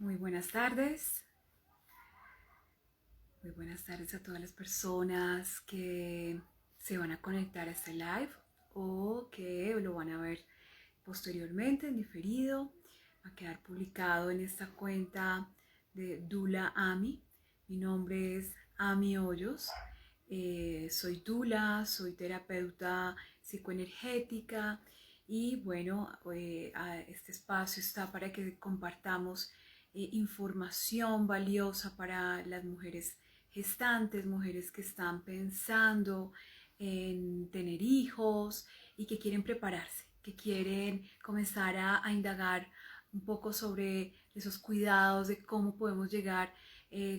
Muy buenas tardes. Muy buenas tardes a todas las personas que se van a conectar a este live o que lo van a ver posteriormente en diferido. Va a quedar publicado en esta cuenta de Dula Ami. Mi nombre es Ami Hoyos. Soy Dula, soy terapeuta psicoenergética y bueno, este espacio está para que compartamos información valiosa para las mujeres gestantes, mujeres que están pensando en tener hijos y que quieren prepararse, que quieren comenzar a indagar un poco sobre esos cuidados de cómo podemos llegar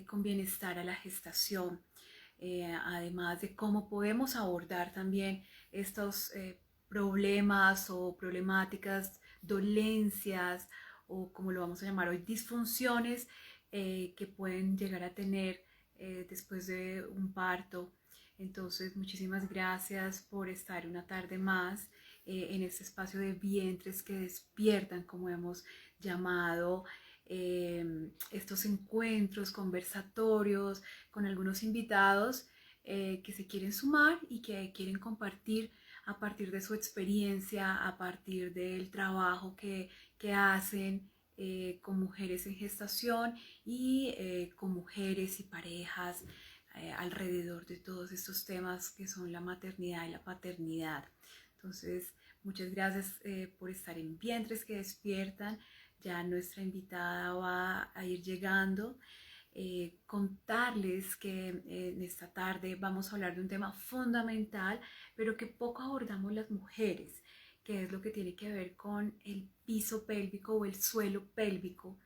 con bienestar a la gestación. Además de cómo podemos abordar también estos problemas o problemáticas, dolencias o como lo vamos a llamar hoy, disfunciones que pueden llegar a tener después de un parto. Entonces, muchísimas gracias por estar una tarde más en este espacio de vientres que despiertan, como hemos llamado estos encuentros conversatorios con algunos invitados que se quieren sumar y que quieren compartir a partir de su experiencia, a partir del trabajo que hacen con mujeres en gestación y con mujeres y parejas alrededor de todos estos temas que son la maternidad y la paternidad. Entonces, muchas gracias por estar en Vientres que Despiertan. Ya nuestra invitada va a ir llegando. Contarles que en esta tarde vamos a hablar de un tema fundamental, pero que poco abordamos las mujeres, que es lo que tiene que ver con el piso pélvico o el suelo pélvico,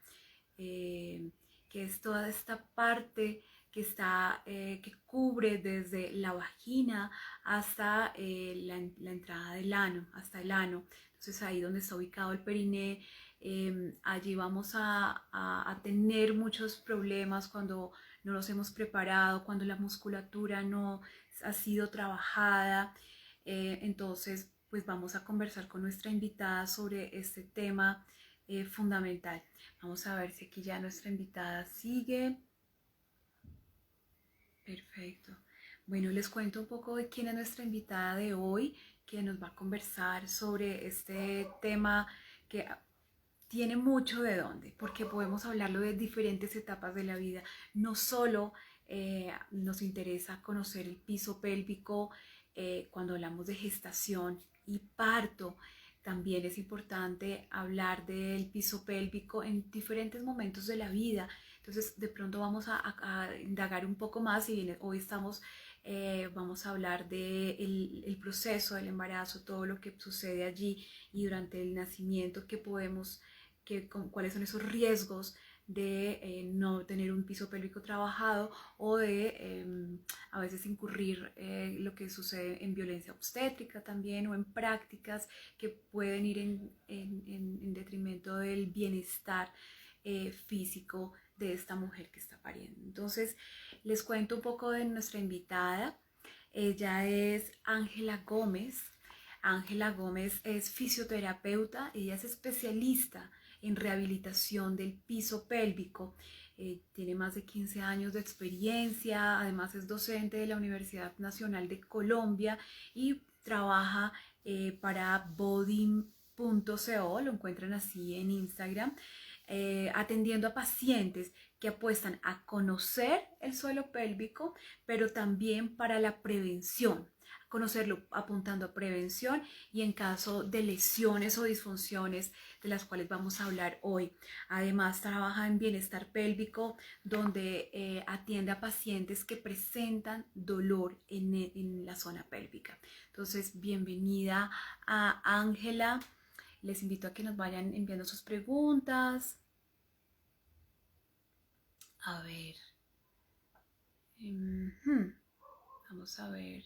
eh, que es toda esta parte que cubre desde la vagina hasta la entrada del ano, hasta el ano. Entonces ahí donde está ubicado el periné, allí vamos a tener muchos problemas cuando no nos hemos preparado, cuando la musculatura no ha sido trabajada. Entonces, pues vamos a conversar con nuestra invitada sobre este tema fundamental. Vamos a ver si aquí ya nuestra invitada sigue. Perfecto. Bueno, les cuento un poco de quién es nuestra invitada de hoy, que nos va a conversar sobre este tema que tiene mucho de dónde, porque podemos hablarlo de diferentes etapas de la vida. No solo nos interesa conocer el piso pélvico cuando hablamos de gestación y parto, también es importante hablar del piso pélvico en diferentes momentos de la vida. Entonces, de pronto vamos a indagar un poco más y bien, hoy vamos a hablar del el proceso del embarazo, todo lo que sucede allí y durante el nacimiento, cuáles son esos riesgos de no tener un piso pélvico trabajado o de a veces incurrir lo que sucede en violencia obstétrica también o en prácticas que pueden ir en detrimento del bienestar físico de esta mujer que está pariendo. Entonces, les cuento un poco de nuestra invitada. Ella es Ángela Gómez. Ángela Gómez es fisioterapeuta, ella es especialista en rehabilitación del piso pélvico. Tiene más de 15 años de experiencia, además es docente de la Universidad Nacional de Colombia y trabaja para Body.co, lo encuentran así en Instagram, atendiendo a pacientes que apuestan a conocer el suelo pélvico, pero también para la prevención, conocerlo apuntando a prevención y en caso de lesiones o disfunciones de las cuales vamos a hablar hoy. Además, trabaja en bienestar pélvico, donde atiende a pacientes que presentan dolor en la zona pélvica. Entonces, bienvenida a Ángela. Les invito a que nos vayan enviando sus preguntas. A ver. Vamos a ver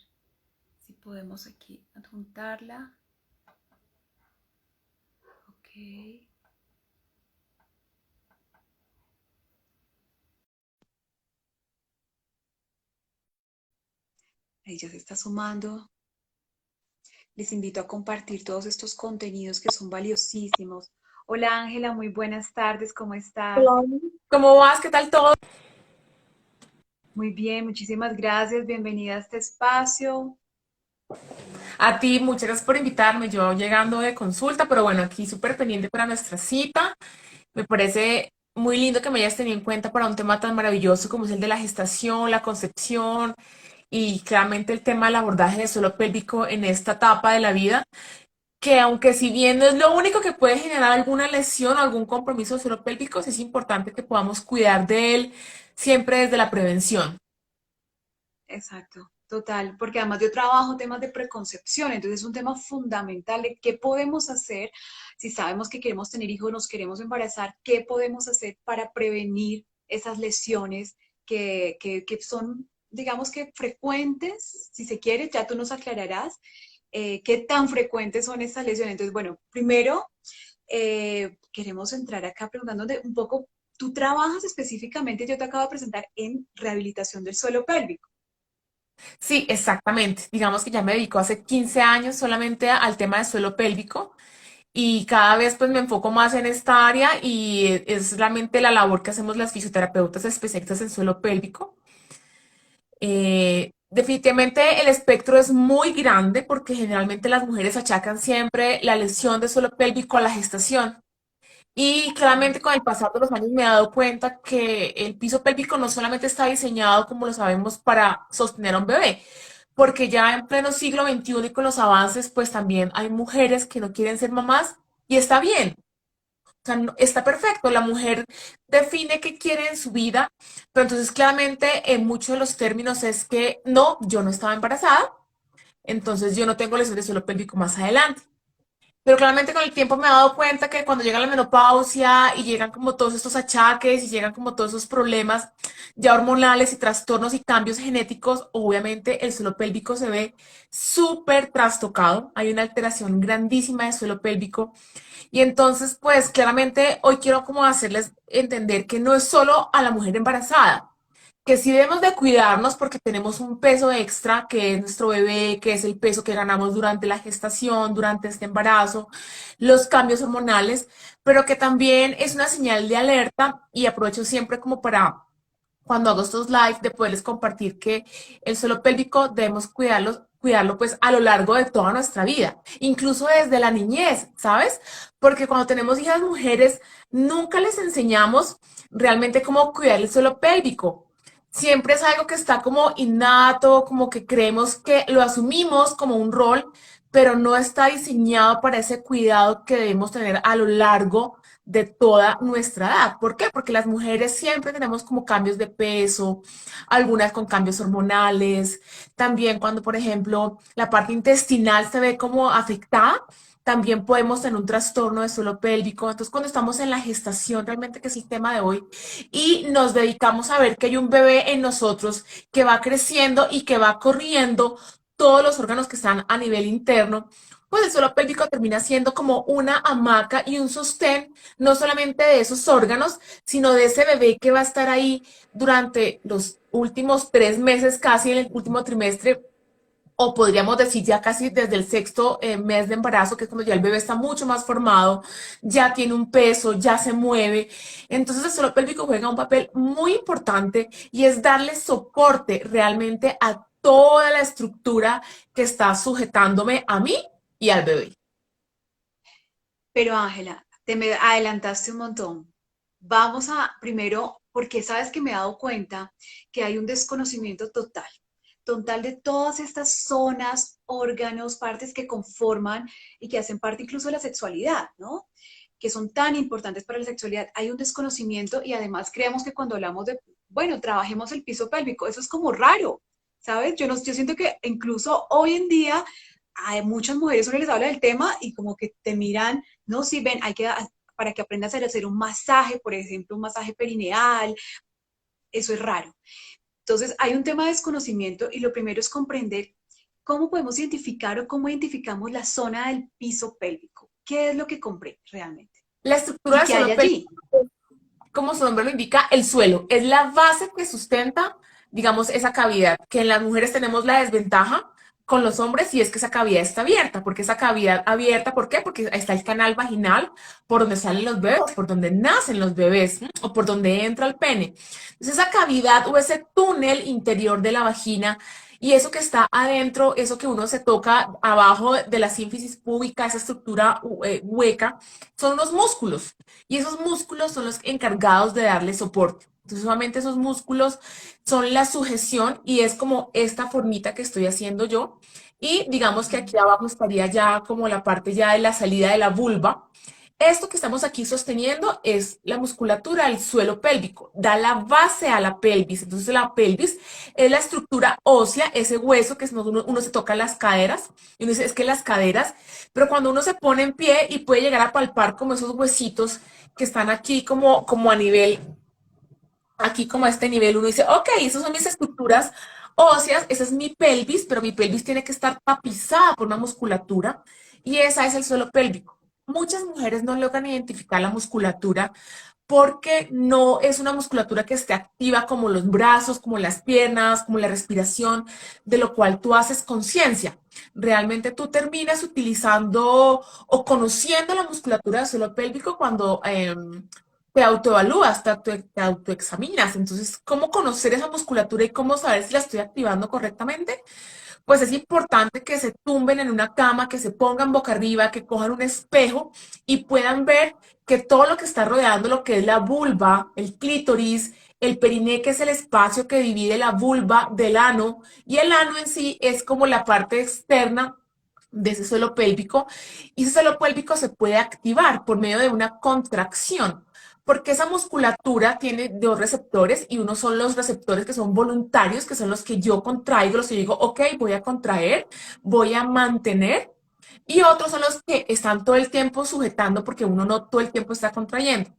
si podemos aquí adjuntarla. Ok. Ahí ya se está sumando. Les invito a compartir todos estos contenidos que son valiosísimos. Hola Ángela, muy buenas tardes, ¿cómo estás? Hola, ¿cómo vas? ¿Qué tal todo? Muy bien, muchísimas gracias, bienvenida a este espacio. A ti, muchas gracias por invitarme. Yo llegando de consulta, pero bueno, aquí súper pendiente para nuestra cita. Me parece muy lindo que me hayas tenido en cuenta para un tema tan maravilloso como es el de la gestación, la concepción y claramente el tema del abordaje de suelo pélvico en esta etapa de la vida, que aunque si bien no es lo único que puede generar alguna lesión o algún compromiso de suelo pélvico, sí es importante que podamos cuidar de él siempre desde la prevención. Exacto, total, porque además yo trabajo temas de preconcepción, entonces es un tema fundamental de qué podemos hacer si sabemos que queremos tener hijos, nos queremos embarazar, qué podemos hacer para prevenir esas lesiones que son, digamos que frecuentes, si se quiere, ya tú nos aclararás qué tan frecuentes son estas lesiones. Entonces, bueno, primero queremos entrar acá preguntándote un poco, tú trabajas específicamente, yo te acabo de presentar en rehabilitación del suelo pélvico. Sí, exactamente. Digamos que ya me dedico hace 15 años solamente al tema de suelo pélvico y cada vez pues me enfoco más en esta área y es realmente la labor que hacemos las fisioterapeutas especialistas en suelo pélvico. Definitivamente el espectro es muy grande porque generalmente las mujeres achacan siempre la lesión de suelo pélvico a la gestación. Y claramente con el pasar de los años me he dado cuenta que el piso pélvico no solamente está diseñado, como lo sabemos, para sostener a un bebé, porque ya en pleno siglo XXI y con los avances, pues también hay mujeres que no quieren ser mamás y está bien, o sea, está perfecto, la mujer define qué quiere en su vida, pero entonces claramente en muchos de los términos es que no, yo no estaba embarazada, entonces yo no tengo lesión de suelo pélvico más adelante. Pero claramente con el tiempo me he dado cuenta que cuando llega la menopausia y llegan como todos estos achaques y llegan como todos esos problemas ya hormonales y trastornos y cambios genéticos, obviamente el suelo pélvico se ve súper trastocado. Hay una alteración grandísima de suelo pélvico. Y entonces, pues claramente hoy quiero como hacerles entender que no es solo a la mujer embarazada, que sí debemos de cuidarnos porque tenemos un peso extra, que es nuestro bebé, que es el peso que ganamos durante la gestación, durante este embarazo, los cambios hormonales, pero que también es una señal de alerta y aprovecho siempre como para cuando hago estos live de poderles compartir que el suelo pélvico debemos cuidarlo pues a lo largo de toda nuestra vida, incluso desde la niñez, ¿sabes? Porque cuando tenemos hijas mujeres, nunca les enseñamos realmente cómo cuidar el suelo pélvico. Siempre es algo que está como innato, como que creemos que lo asumimos como un rol, pero no está diseñado para ese cuidado que debemos tener a lo largo de toda nuestra edad. ¿Por qué? Porque las mujeres siempre tenemos como cambios de peso, algunas con cambios hormonales, también cuando, por ejemplo, la parte intestinal se ve como afectada, también podemos tener un trastorno de suelo pélvico. Entonces, cuando estamos en la gestación, realmente que es el tema de hoy, y nos dedicamos a ver que hay un bebé en nosotros que va creciendo y que va corriendo todos los órganos que están a nivel interno, pues el suelo pélvico termina siendo como una hamaca y un sostén, no solamente de esos órganos, sino de ese bebé que va a estar ahí durante los últimos 3 meses, casi en el último trimestre, o podríamos decir ya casi desde el sexto mes de embarazo, que es cuando ya el bebé está mucho más formado, ya tiene un peso, ya se mueve. Entonces el suelo pélvico juega un papel muy importante y es darle soporte realmente a toda la estructura que está sujetándome a mí y al bebé. Pero Ángela, te me adelantaste un montón. Vamos a primero, porque sabes que me he dado cuenta que hay un desconocimiento total, total de todas estas zonas, órganos, partes que conforman y que hacen parte incluso de la sexualidad, ¿no? Que son tan importantes para la sexualidad. Hay un desconocimiento y además creemos que cuando hablamos de, bueno, trabajemos el piso pélvico, eso es como raro, ¿sabes? Yo, no, yo siento que incluso hoy en día a muchas mujeres uno les habla del tema y como que te miran, no, si ven, hay que, para que aprendas a hacer un masaje, por ejemplo, un masaje perineal, eso es raro. Entonces, hay un tema de desconocimiento y lo primero es comprender cómo podemos identificar o cómo identificamos la zona del piso pélvico. ¿Qué es lo que compré realmente? La estructura ¿Y del qué hay suelo pélvico, allí? como su nombre lo indica, el suelo es la base que sustenta, digamos, esa cavidad, que en las mujeres tenemos la desventaja con los hombres y es que esa cavidad está abierta. Porque esa cavidad abierta, ¿por qué? Porque está el canal vaginal por donde salen los bebés, por donde nacen los bebés, ¿m? O por donde entra el pene. Entonces esa cavidad o ese túnel interior de la vagina y eso que está adentro, eso que uno se toca abajo de la sínfisis púbica, esa estructura hueca, son los músculos. Y esos músculos son los encargados de darle soporte. Entonces, solamente esos músculos son la sujeción y es como esta formita que estoy haciendo yo. Y digamos que aquí abajo estaría ya como la parte ya de la salida de la vulva. Esto que estamos aquí sosteniendo es la musculatura del suelo pélvico, da la base a la pelvis. Entonces la pelvis es la estructura ósea, ese hueso que uno se toca las caderas y uno dice, es que las caderas, pero cuando uno se pone en pie y puede llegar a palpar como esos huesitos que están aquí como a nivel aquí como a este nivel, uno dice, ok, esas son mis estructuras óseas, esa es mi pelvis, pero mi pelvis tiene que estar tapizada por una musculatura y esa es el suelo pélvico. Muchas mujeres no logran identificar la musculatura porque no es una musculatura que esté activa como los brazos, como las piernas, como la respiración, de lo cual tú haces conciencia. Realmente tú terminas utilizando o conociendo la musculatura del suelo pélvico cuando te autoevalúas, te autoexaminas. Entonces, ¿cómo conocer esa musculatura y cómo saber si la estoy activando correctamente? Pues es importante que se tumben en una cama, que se pongan boca arriba, que cojan un espejo y puedan ver que todo lo que está rodeando lo que es la vulva, el clítoris, el periné, que es el espacio que divide la vulva del ano, y el ano en sí es como la parte externa de ese suelo pélvico, y ese suelo pélvico se puede activar por medio de una contracción. Porque esa musculatura tiene dos receptores y uno son los receptores que son voluntarios, que son los que yo contraigo, los que yo digo, ok, voy a contraer, voy a mantener, y otros son los que están todo el tiempo sujetando porque uno no todo el tiempo está contrayendo.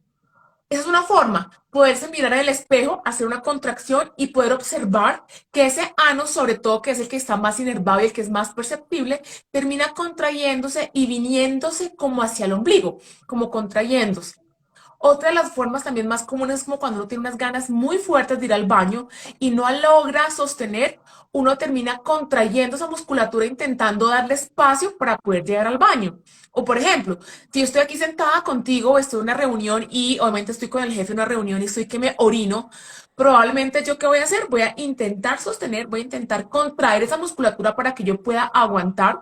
Esa es una forma, poderse mirar en el espejo, hacer una contracción y poder observar que ese ano, sobre todo que es el que está más inervado y el que es más perceptible, termina contrayéndose y viniéndose como hacia el ombligo, como contrayéndose. Otra de las formas también más comunes es como cuando uno tiene unas ganas muy fuertes de ir al baño y no logra sostener, uno termina contrayendo esa musculatura intentando darle espacio para poder llegar al baño. O por ejemplo, si yo estoy aquí sentada contigo o estoy en una reunión y obviamente estoy con el jefe en una reunión y estoy que me orino, probablemente yo qué voy a hacer, voy a intentar sostener, voy a intentar contraer esa musculatura para que yo pueda aguantar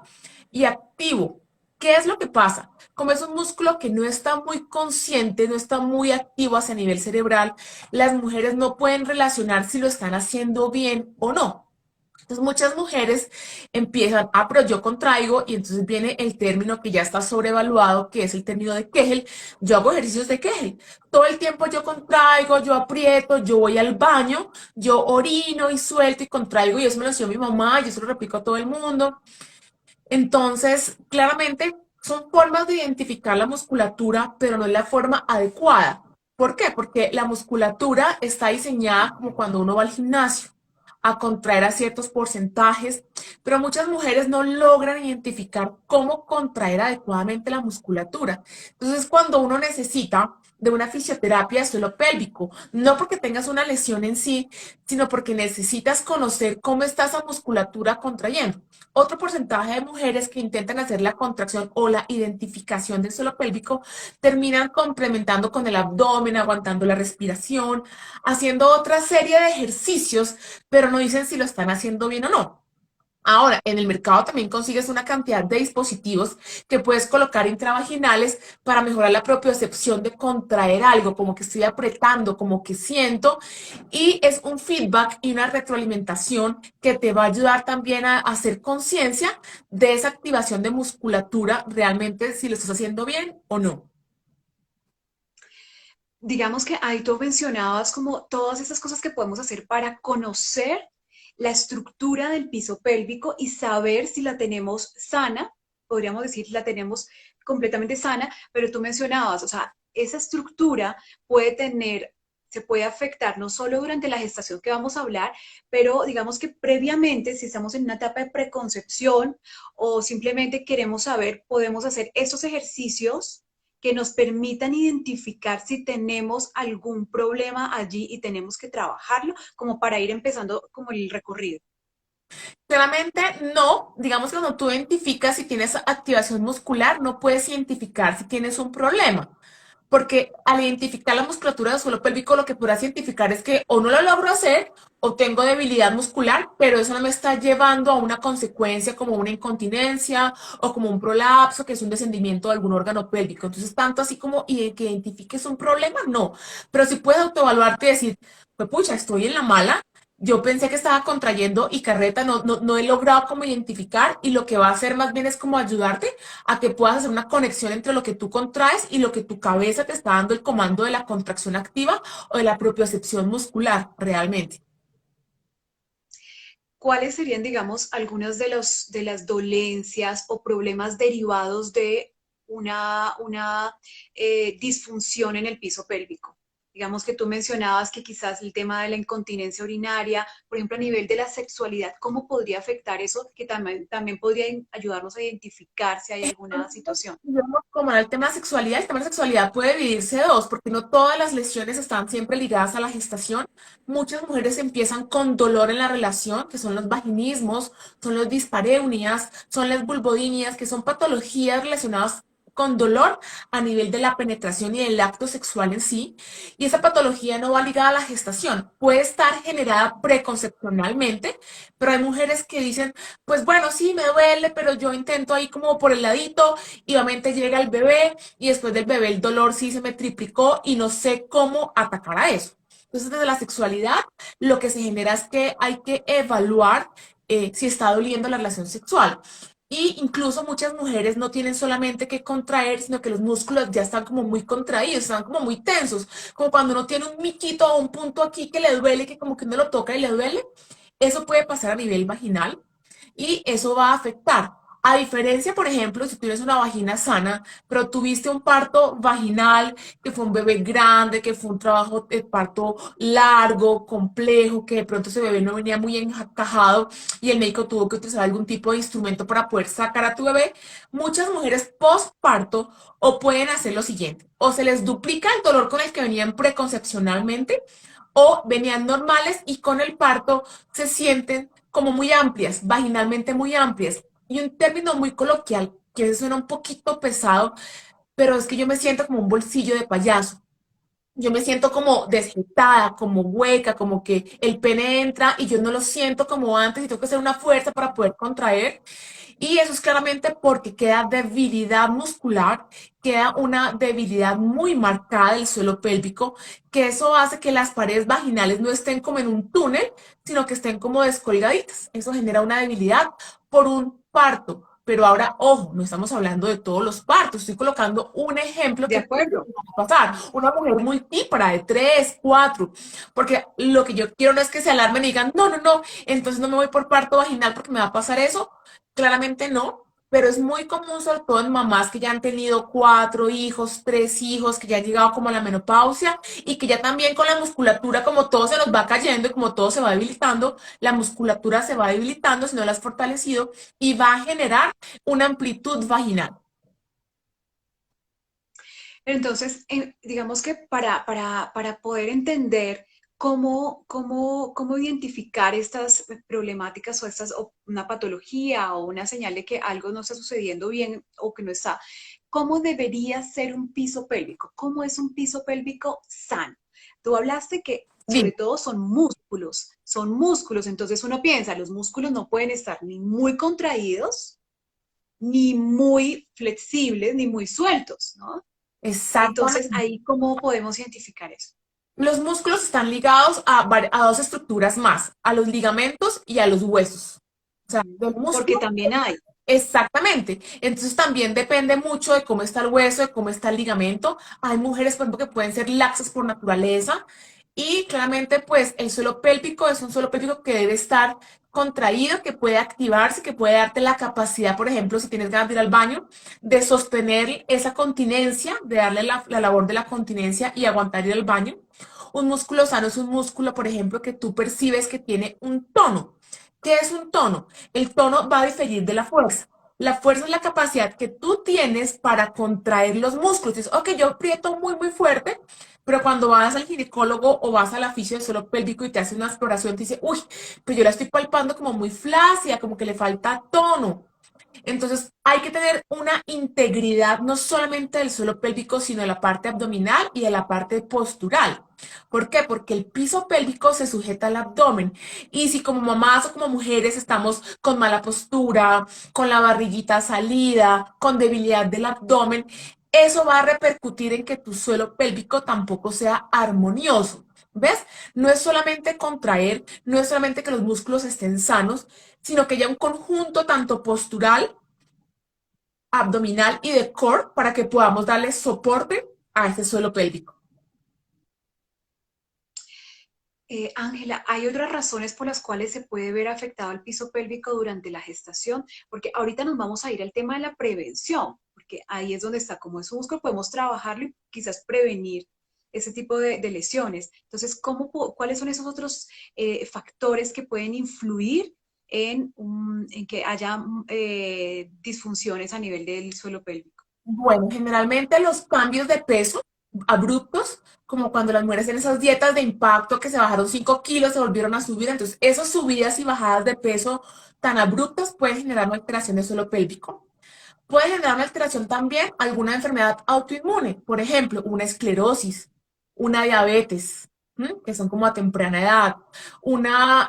y activo. ¿Qué es lo que pasa? Como es un músculo que no está muy consciente, no está muy activo hacia nivel cerebral, las mujeres no pueden relacionar si lo están haciendo bien o no. Entonces muchas mujeres empiezan, ah, pero yo contraigo y entonces viene el término que ya está sobrevaluado, que es el término de Kegel. Yo hago ejercicios de Kegel. Todo el tiempo yo contraigo, yo aprieto, yo voy al baño, yo orino y suelto y contraigo y eso me lo enseñó mi mamá, y yo se lo replico a todo el mundo. Entonces, claramente son formas de identificar la musculatura, pero no es la forma adecuada. ¿Por qué? Porque la musculatura está diseñada como cuando uno va al gimnasio, a contraer a ciertos porcentajes, pero muchas mujeres no logran identificar cómo contraer adecuadamente la musculatura. Entonces, cuando uno necesita de una fisioterapia de suelo pélvico, no porque tengas una lesión en sí, sino porque necesitas conocer cómo está esa musculatura contrayendo. Otro porcentaje de mujeres que intentan hacer la contracción o la identificación del suelo pélvico terminan complementando con el abdomen, aguantando la respiración, haciendo otra serie de ejercicios, pero no dicen si lo están haciendo bien o no. Ahora, en el mercado también consigues una cantidad de dispositivos que puedes colocar intravaginales para mejorar la propiocepción de contraer algo, como que estoy apretando, como que siento, y es un feedback y una retroalimentación que te va a ayudar también a hacer conciencia de esa activación de musculatura, realmente si lo estás haciendo bien o no. Digamos que ahí tú mencionabas como todas esas cosas que podemos hacer para conocer la estructura del piso pélvico y saber si la tenemos sana, podríamos decir la tenemos completamente sana, pero tú mencionabas, o sea, esa estructura puede tener, se puede afectar no solo durante la gestación que vamos a hablar, pero digamos que previamente, si estamos en una etapa de preconcepción o simplemente queremos saber, podemos hacer esos ejercicios que nos permitan identificar si tenemos algún problema allí y tenemos que trabajarlo como para ir empezando como el recorrido. Claramente no, digamos que cuando tú identificas si tienes activación muscular, no puedes identificar si tienes un problema. Porque al identificar la musculatura del suelo pélvico, lo que podrás identificar es que o no lo logro hacer o tengo debilidad muscular, pero eso no me está llevando a una consecuencia como una incontinencia o como un prolapso, que es un descendimiento de algún órgano pélvico. Entonces, tanto así como que identifiques un problema, no. Pero si puedes autoevaluarte y decir, pues pucha, estoy en la mala. Yo pensé que estaba contrayendo y carreta, no he logrado como identificar y lo que va a hacer más bien es como ayudarte a que puedas hacer una conexión entre lo que tú contraes y lo que tu cabeza te está dando el comando de la contracción activa o de la propiocepción muscular realmente. ¿Cuáles serían, digamos, algunas de las dolencias o problemas derivados de una disfunción en el piso pélvico? Digamos que tú mencionabas que quizás el tema de la incontinencia urinaria, por ejemplo, a nivel de la sexualidad, ¿cómo podría afectar eso? Que también podría ayudarnos a identificar si hay alguna situación. Digamos, como en el tema de sexualidad puede dividirse de dos, porque no todas las lesiones están siempre ligadas a la gestación. Muchas mujeres empiezan con dolor en la relación, que son los vaginismos, son los dispareunias, son las vulvodinias, que son patologías relacionadas con dolor a nivel de la penetración y del acto sexual en sí. Y esa patología no va ligada a la gestación, puede estar generada preconcepcionalmente, pero hay mujeres que dicen, pues bueno, sí, me duele, pero yo intento ahí como por el ladito y obviamente llega el bebé y después del bebé el dolor sí se me triplicó y no sé cómo atacar a eso. Entonces, desde la sexualidad, lo que se genera es que hay que evaluar si está doliendo la relación sexual. Y incluso muchas mujeres no tienen solamente que contraer, sino que los músculos ya están como muy contraídos, están como muy tensos, como cuando uno tiene un miquito o un punto aquí que le duele, que como que uno lo toca y le duele. Eso puede pasar a nivel vaginal y eso va a afectar. A diferencia, por ejemplo, si tienes una vagina sana, pero tuviste un parto vaginal, que fue un bebé grande, que fue un trabajo de parto largo, complejo, que de pronto ese bebé no venía muy encajado y el médico tuvo que utilizar algún tipo de instrumento para poder sacar a tu bebé, muchas mujeres postparto o pueden hacer lo siguiente, o se les duplica el dolor con el que venían preconcepcionalmente, o venían normales y con el parto se sienten como muy amplias, vaginalmente muy amplias. Y un término muy coloquial, que suena un poquito pesado, pero es que yo me siento como un bolsillo de payaso. Yo me siento como desjetada, como hueca, como que el pene entra y yo no lo siento como antes y tengo que hacer una fuerza para poder contraer. Y eso es claramente porque queda debilidad muscular, queda una debilidad muy marcada del suelo pélvico, que eso hace que las paredes vaginales no estén como en un túnel, sino que estén como descolgaditas. Eso genera una debilidad por un parto. Pero ahora, ojo, no estamos hablando de todos los partos, estoy colocando un ejemplo ¿De que puede acuerdo? pasar. Una mujer muy típara de 3, 4, porque lo que yo quiero no es que se alarmen y digan, no, entonces no me voy por parto vaginal porque me va a pasar eso. Claramente no, pero es muy común, sobre todo en mamás que ya han tenido 4 hijos, 3 hijos, que ya han llegado como a la menopausia y que ya también con la musculatura, como todo se nos va cayendo y como todo se va debilitando, la musculatura se va debilitando si no la has fortalecido y va a generar una amplitud vaginal. Pero entonces, digamos que para poder entender cómo identificar estas problemáticas o o una patología o una señal de que algo no está sucediendo bien o que no está, ¿cómo debería ser un piso pélvico? ¿Cómo es un piso pélvico sano? Tú hablaste que sobre Dime, todo son músculos, entonces uno piensa, los músculos no pueden estar ni muy contraídos, ni muy flexibles, ni muy sueltos, ¿no? Entonces, exactamente. ahí, ¿cómo podemos identificar eso? Los músculos están ligados a dos estructuras más, a los ligamentos y a los huesos. O sea, del Porque músculo. también hay. Exactamente. Entonces también depende mucho de cómo está el hueso, de cómo está el ligamento. Hay mujeres, por ejemplo, que pueden ser laxas por naturaleza y claramente pues el suelo pélvico es un suelo pélvico que debe estar contraído, que puede activarse, que puede darte la capacidad, por ejemplo, si tienes ganas de ir al baño, de sostener esa continencia, de darle la labor de la continencia y aguantar ir al baño. Un músculo sano es un músculo, por ejemplo, que tú percibes que tiene un tono. ¿Qué es un tono? El tono va a diferir de la fuerza. La fuerza es la capacidad que tú tienes para contraer los músculos. Dices, ok, yo aprieto muy, muy fuerte, pero cuando vas al ginecólogo o vas al fisio del suelo pélvico y te hace una exploración, te dice, uy, pues yo la estoy palpando como muy flácida, como que le falta tono. Entonces, hay que tener una integridad no solamente del suelo pélvico, sino de la parte abdominal y de la parte postural. ¿Por qué? Porque el piso pélvico se sujeta al abdomen. Y si como mamás o como mujeres estamos con mala postura, con la barriguita salida, con debilidad del abdomen, eso va a repercutir en que tu suelo pélvico tampoco sea armonioso. ¿Ves? No es solamente contraer, no es solamente que los músculos estén sanos, sino que ya un conjunto tanto postural, abdominal y de core para que podamos darle soporte a ese suelo pélvico. Ángela, ¿hay otras razones por las cuales se puede ver afectado el piso pélvico durante la gestación? Porque ahorita nos vamos a ir al tema de la prevención, porque ahí es donde está, como es un músculo, podemos trabajarlo y quizás prevenir ese tipo de lesiones. Entonces, ¿cuáles son esos otros factores que pueden influir en que haya disfunciones a nivel del suelo pélvico? Bueno, generalmente los cambios de peso abruptos, como cuando las mujeres en esas dietas de impacto que se bajaron 5 kilos, se volvieron a subir, entonces esas subidas y bajadas de peso tan abruptas pueden generar una alteración del suelo pélvico. Puede generar una alteración también alguna enfermedad autoinmune, por ejemplo, una esclerosis, una diabetes, ¿m? Que son como a temprana edad, una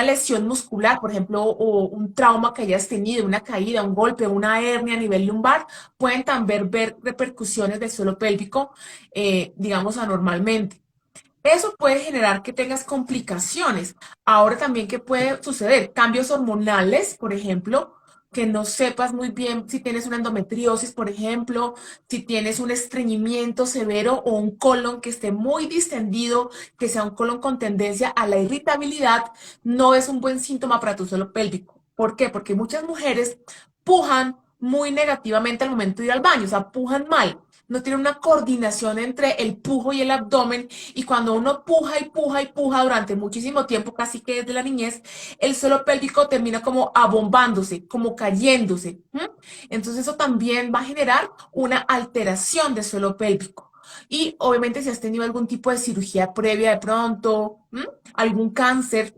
lesión muscular, por ejemplo, o un trauma que hayas tenido, una caída, un golpe, una hernia a nivel lumbar, pueden también ver repercusiones del suelo pélvico, digamos, anormalmente. Eso puede generar que tengas complicaciones. Ahora también, ¿qué puede suceder? Cambios hormonales, por ejemplo, que no sepas muy bien si tienes una endometriosis, por ejemplo, si tienes un estreñimiento severo o un colon que esté muy distendido, que sea un colon con tendencia a la irritabilidad, no es un buen síntoma para tu suelo pélvico. ¿Por qué? Porque muchas mujeres pujan muy negativamente al momento de ir al baño, o sea, pujan mal, no tienen una coordinación entre el pujo y el abdomen y cuando uno puja y puja y puja durante muchísimo tiempo, casi que desde la niñez, el suelo pélvico termina como abombándose, como cayéndose. ¿M? Entonces eso también va a generar una alteración del suelo pélvico. Y obviamente si has tenido algún tipo de cirugía previa de pronto, ¿m? Algún cáncer,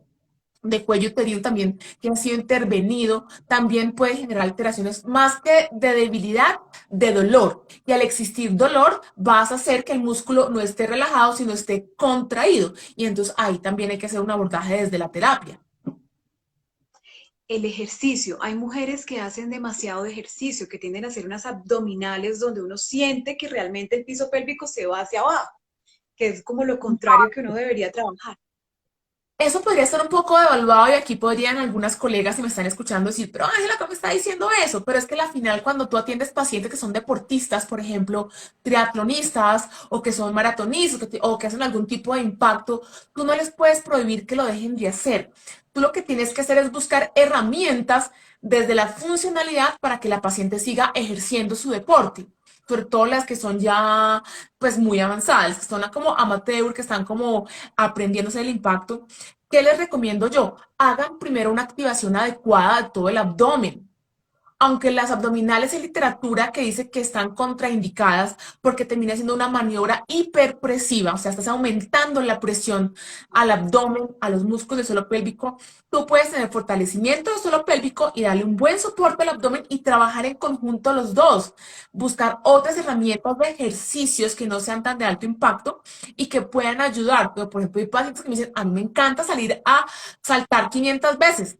de cuello uterino también que ha sido intervenido, también puede generar alteraciones más que de debilidad, de dolor. Y al existir dolor, vas a hacer que el músculo no esté relajado, sino esté contraído. Y entonces ahí también hay que hacer un abordaje desde la terapia. El ejercicio. Hay mujeres que hacen demasiado de ejercicio, que tienden a hacer unas abdominales donde uno siente que realmente el piso pélvico se va hacia abajo, que es como lo contrario que uno debería trabajar. Eso podría estar un poco devaluado y aquí podrían algunas colegas, si me están escuchando, decir, pero Ángela, ¿cómo está diciendo eso? Pero es que al final cuando tú atiendes pacientes que son deportistas, por ejemplo, triatlonistas o que son maratonistas o que hacen algún tipo de impacto, tú no les puedes prohibir que lo dejen de hacer. Tú lo que tienes que hacer es buscar herramientas desde la funcionalidad para que la paciente siga ejerciendo su deporte. Sobre todo las que son ya pues muy avanzadas, que son como amateur, que están como aprendiéndose el impacto. ¿Qué les recomiendo yo? Hagan primero una activación adecuada de todo el abdomen. Aunque las abdominales en literatura que dice que están contraindicadas porque termina siendo una maniobra hiperpresiva, o sea, estás aumentando la presión al abdomen, a los músculos del suelo pélvico, tú puedes tener fortalecimiento del suelo pélvico y darle un buen soporte al abdomen y trabajar en conjunto los dos. Buscar otras herramientas de ejercicios que no sean tan de alto impacto y que puedan ayudar. Por ejemplo, hay pacientes que me dicen, a mí me encanta salir a saltar 500 veces.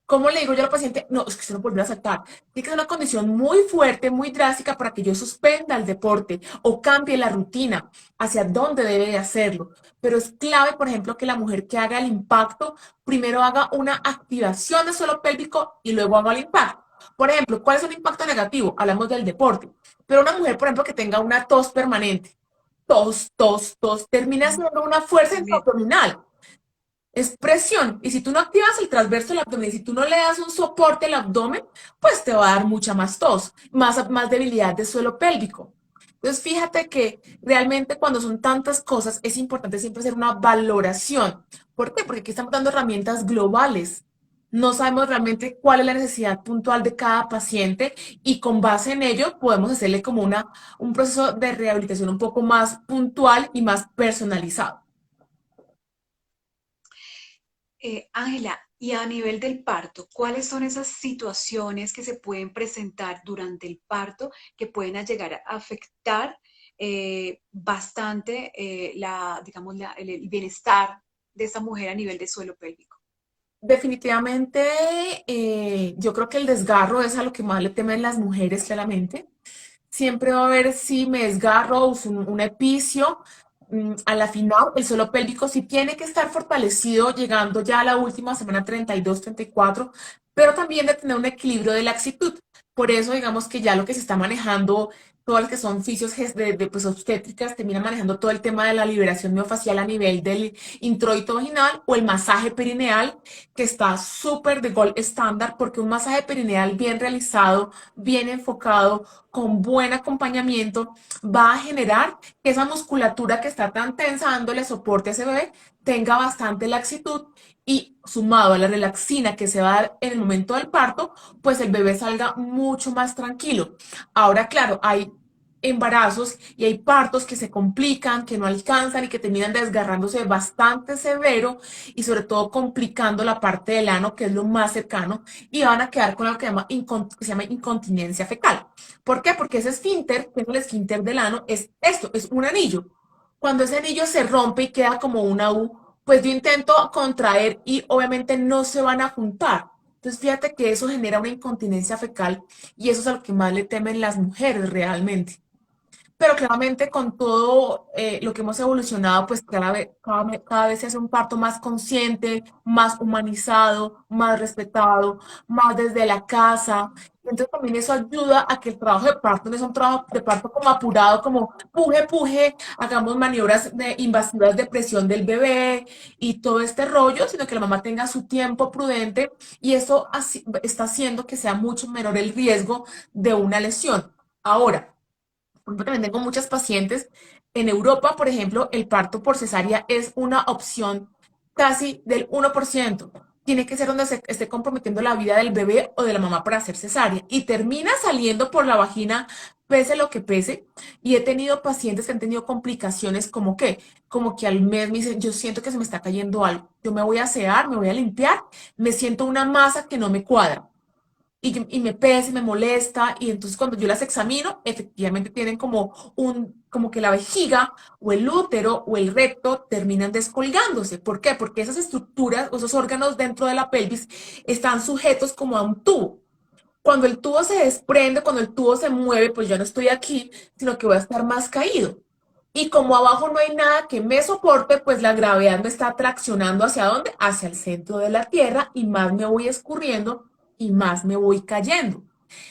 ¿Cómo le digo yo al paciente? No, es que se no volvió a saltar. Tiene que ser una condición muy fuerte, muy drástica para que yo suspenda el deporte o cambie la rutina hacia dónde debe de hacerlo. Pero es clave, por ejemplo, que la mujer que haga el impacto primero haga una activación del suelo pélvico y luego haga el impacto. Por ejemplo, ¿cuál es un impacto negativo? Hablamos del deporte. Pero una mujer, por ejemplo, que tenga una tos permanente, tos, tos, tos, termina Mm, haciendo una fuerza también. abdominal, es presión. Y si tú no activas el transverso del abdomen, y si tú no le das un soporte al abdomen, pues te va a dar mucha más tos, más debilidad de suelo pélvico. Entonces, fíjate que realmente cuando son tantas cosas, es importante siempre hacer una valoración. ¿Por qué? Porque aquí estamos dando herramientas globales. No sabemos realmente cuál es la necesidad puntual de cada paciente y con base en ello podemos hacerle como un proceso de rehabilitación un poco más puntual y más personalizado. Ángela, y a nivel del parto, ¿cuáles son esas situaciones que se pueden presentar durante el parto que pueden llegar a afectar bastante digamos, el bienestar de esa mujer a nivel de suelo pélvico? Definitivamente, yo creo que el desgarro es a lo que más le temen las mujeres, claramente. Siempre va a haber si me desgarro o un epicio. A la final, el suelo pélvico sí tiene que estar fortalecido llegando ya a la última semana 32, 34, pero también de tener un equilibrio de laxitud. Por eso, digamos que ya lo que se está manejando, todas las que son fisios pues, obstétricas, terminan manejando todo el tema de la liberación miofascial a nivel del introito vaginal o el masaje perineal, que está súper de gold estándar, porque un masaje perineal bien realizado, bien enfocado, con buen acompañamiento, va a generar que esa musculatura que está tan tensa dándole soporte a ese bebé tenga bastante laxitud y sumado a la relaxina que se va a dar en el momento del parto, pues el bebé salga mucho más tranquilo. Ahora, claro, hay embarazos y hay partos que se complican, que no alcanzan y que terminan desgarrándose bastante severo y sobre todo complicando la parte del ano, que es lo más cercano, y van a quedar con lo que se llama incontinencia fecal. ¿Por qué? Porque ese esfínter, que es el esfínter del ano, es esto, es un anillo. Cuando ese anillo se rompe y queda como una U, pues yo intento contraer y obviamente no se van a juntar. Entonces fíjate que eso genera una incontinencia fecal y eso es a lo que más le temen las mujeres realmente. Pero claramente con todo lo que hemos evolucionado, pues cada vez se hace un parto más consciente, más humanizado, más respetado, más desde la casa. Entonces también eso ayuda a que el trabajo de parto no es un trabajo de parto como apurado, como puje, puje, hagamos maniobras invasivas de presión del bebé y todo este rollo, sino que la mamá tenga su tiempo prudente y eso está haciendo que sea mucho menor el riesgo de una lesión. Ahora, por ejemplo, también tengo muchas pacientes. En Europa, por ejemplo, el parto por cesárea es una opción casi del 1%. Tiene que ser donde se esté comprometiendo la vida del bebé o de la mamá para hacer cesárea. Y termina saliendo por la vagina, pese lo que pese. Y he tenido pacientes que han tenido complicaciones como que al mes me dicen, yo siento que se me está cayendo algo. Yo me voy a asear, me voy a limpiar, me siento una masa que no me cuadra y me pesa y me molesta, y entonces cuando yo las examino, efectivamente tienen como que la vejiga o el útero o el recto terminan descolgándose. ¿Por qué? Porque esas estructuras o esos órganos dentro de la pelvis están sujetos como a un tubo. Cuando el tubo se desprende, cuando el tubo se mueve, pues yo no estoy aquí, sino que voy a estar más caído. Y como abajo no hay nada que me soporte, pues la gravedad me está traccionando hacia dónde? Hacia el centro de la Tierra y más me voy escurriendo y más me voy cayendo.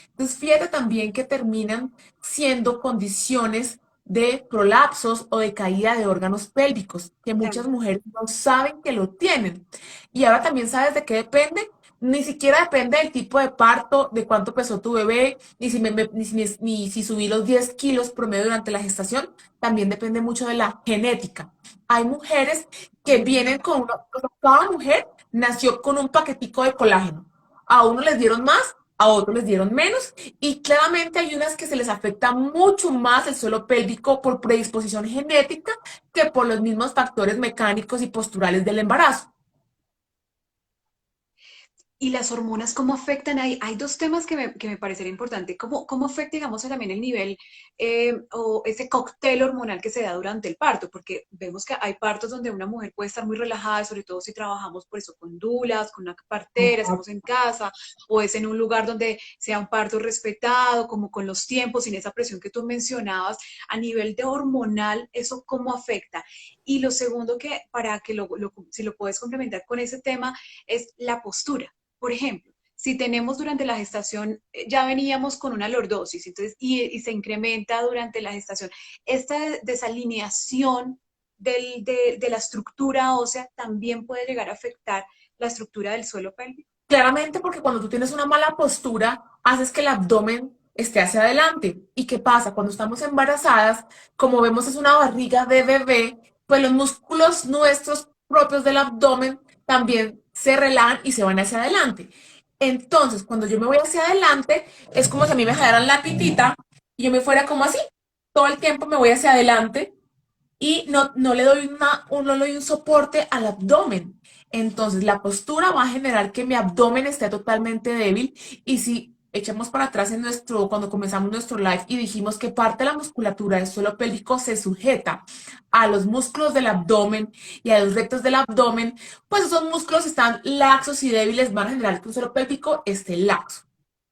Entonces, fíjate también que terminan siendo condiciones de prolapsos o de caída de órganos pélvicos, que muchas Claro. mujeres no saben que lo tienen. Y ahora también sabes de qué depende. Ni siquiera depende del tipo de parto, de cuánto pesó tu bebé, ni si subí los 10 kilos promedio durante la gestación. También depende mucho de la genética. Hay mujeres que vienen Mm. con cada mujer nació con un paquetico de colágeno. A uno les dieron más, a otros les dieron menos, y claramente hay unas que se les afecta mucho más el suelo pélvico por predisposición genética que por los mismos factores mecánicos y posturales del embarazo. ¿Y las hormonas cómo afectan ahí? Hay dos temas que me parecería importante. ¿Cómo afecta, digamos, también el nivel o ese cóctel hormonal que se da durante el parto? Porque vemos que hay partos donde una mujer puede estar muy relajada, sobre todo si trabajamos por eso con dulas, con una partera, estamos en casa, o es en un lugar donde sea un parto respetado, como con los tiempos, sin esa presión que tú mencionabas. A nivel de hormonal, ¿eso cómo afecta? Y lo segundo que, para que si lo puedes complementar con ese tema, es la postura. Por ejemplo, si tenemos durante la gestación, ya veníamos con una lordosis, entonces, y se incrementa durante la gestación, esta desalineación de la estructura ósea también puede llegar a afectar la estructura del suelo pélvico. Claramente porque cuando tú tienes una mala postura, haces que el abdomen esté hacia adelante. ¿Y qué pasa? Cuando estamos embarazadas, como vemos es una barriga de bebé, pues los músculos nuestros propios del abdomen también se relajan y se van hacia adelante. Entonces, cuando yo me voy hacia adelante, es como si a mí me jalaran la pitita y yo me fuera como así. Todo el tiempo me voy hacia adelante y no le doy no le doy un soporte al abdomen. Entonces, la postura va a generar que mi abdomen esté totalmente débil. Y si echamos para atrás en cuando comenzamos nuestro live y dijimos que parte de la musculatura del suelo pélvico se sujeta a los músculos del abdomen y a los rectos del abdomen, pues esos músculos están laxos y débiles, van a generar que el suelo pélvico esté laxo,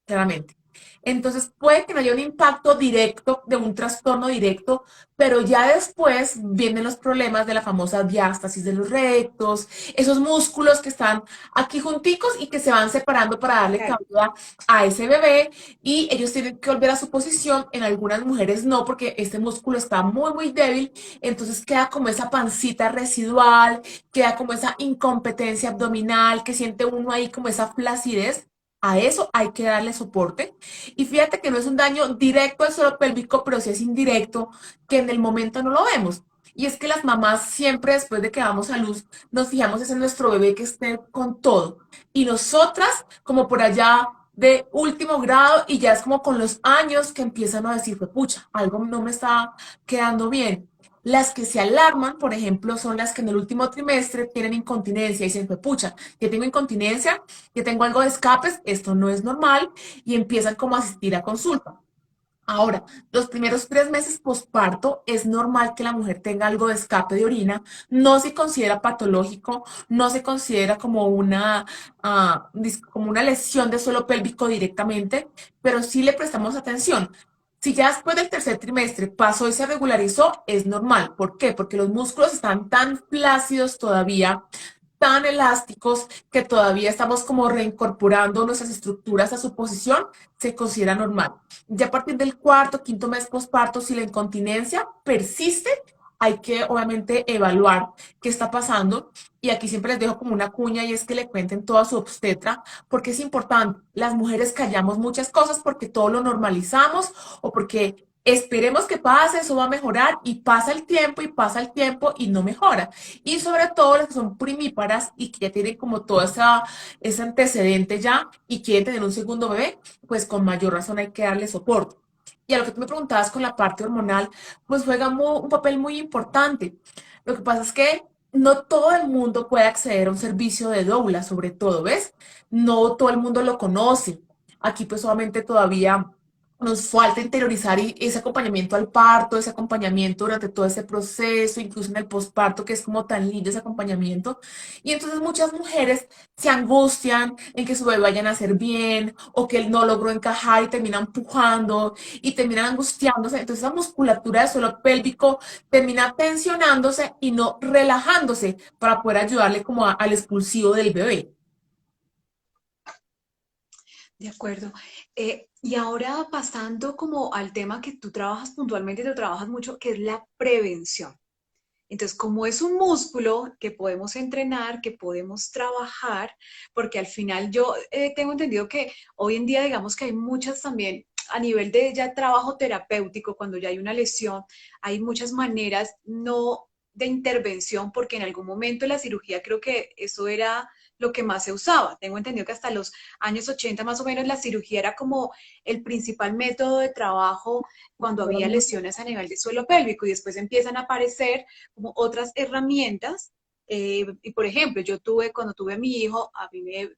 claramente. Entonces puede que no haya un impacto directo de un trastorno directo, pero ya después vienen los problemas de la famosa diástasis de los rectos, esos músculos que están aquí junticos y que se van separando para darle Claro. cabida a ese bebé y ellos tienen que volver a su posición. En algunas mujeres no, porque este músculo está muy débil, entonces queda como esa pancita residual, queda como esa incompetencia abdominal que siente uno ahí como esa flacidez. A eso hay que darle soporte. Y fíjate que no es un daño directo al suelo pélvico, pero sí es indirecto, que en el momento no lo vemos. Y es que las mamás siempre después de que damos a luz nos fijamos es en nuestro bebé que esté con todo. Y nosotras como por allá de último grado y ya es como con los años que empiezan a decir, "Pues, pucha, algo no me está quedando bien". Las que se alarman, por ejemplo, son las que en el último trimestre tienen incontinencia y dicen, "Pues, pucha, que tengo incontinencia, que tengo algo de escapes, esto no es normal", y empiezan como a asistir a consulta. Ahora, los primeros 3 meses posparto es normal que la mujer tenga algo de escape de orina, no se considera patológico, no se considera como como una lesión de suelo pélvico directamente, pero sí le prestamos atención. Si ya después del tercer trimestre pasó y se regularizó, es normal. ¿Por qué? Porque los músculos están tan flácidos todavía, tan elásticos, que todavía estamos como reincorporando nuestras estructuras a su posición, se considera normal. Ya a partir del cuarto, quinto mes posparto, si la incontinencia persiste, hay que obviamente evaluar qué está pasando. Y aquí siempre les dejo como una cuña y es que le cuenten todo a su obstetra, porque es importante. Las mujeres callamos muchas cosas porque todo lo normalizamos o porque esperemos que pase, eso va a mejorar y pasa el tiempo y pasa el tiempo y no mejora. Y sobre todo las que son primíparas y que ya tienen como todo ese antecedente ya y quieren tener un segundo bebé, pues con mayor razón hay que darle soporte. Y a lo que tú me preguntabas con la parte hormonal, pues juega un papel muy importante. Lo que pasa es que no todo el mundo puede acceder a un servicio de doula, sobre todo, ¿ves? No todo el mundo lo conoce. Aquí pues solamente todavía nos falta interiorizar ese acompañamiento al parto, ese acompañamiento durante todo ese proceso, incluso en el posparto, que es como tan lindo ese acompañamiento. Y entonces muchas mujeres se angustian en que su bebé vaya a nacer bien o que él no logró encajar y termina empujando y terminan angustiándose. Entonces esa musculatura del suelo pélvico termina tensionándose y no relajándose para poder ayudarle como al expulsivo del bebé. De acuerdo. Y ahora pasando como al tema que tú trabajas puntualmente, tú trabajas mucho, que es la prevención. Entonces, como es un músculo que podemos entrenar, que podemos trabajar, porque al final yo tengo entendido que hoy en día, digamos que hay muchas también, a nivel de ya trabajo terapéutico, cuando ya hay una lesión, hay muchas maneras no de intervención, porque en algún momento la cirugía creo que eso era lo que más se usaba. Tengo entendido que hasta los años 80 más o menos la cirugía era como el principal método de trabajo cuando había lesiones a nivel de suelo pélvico y después empiezan a aparecer como otras herramientas. Y por ejemplo, cuando tuve a mi hijo, a mí me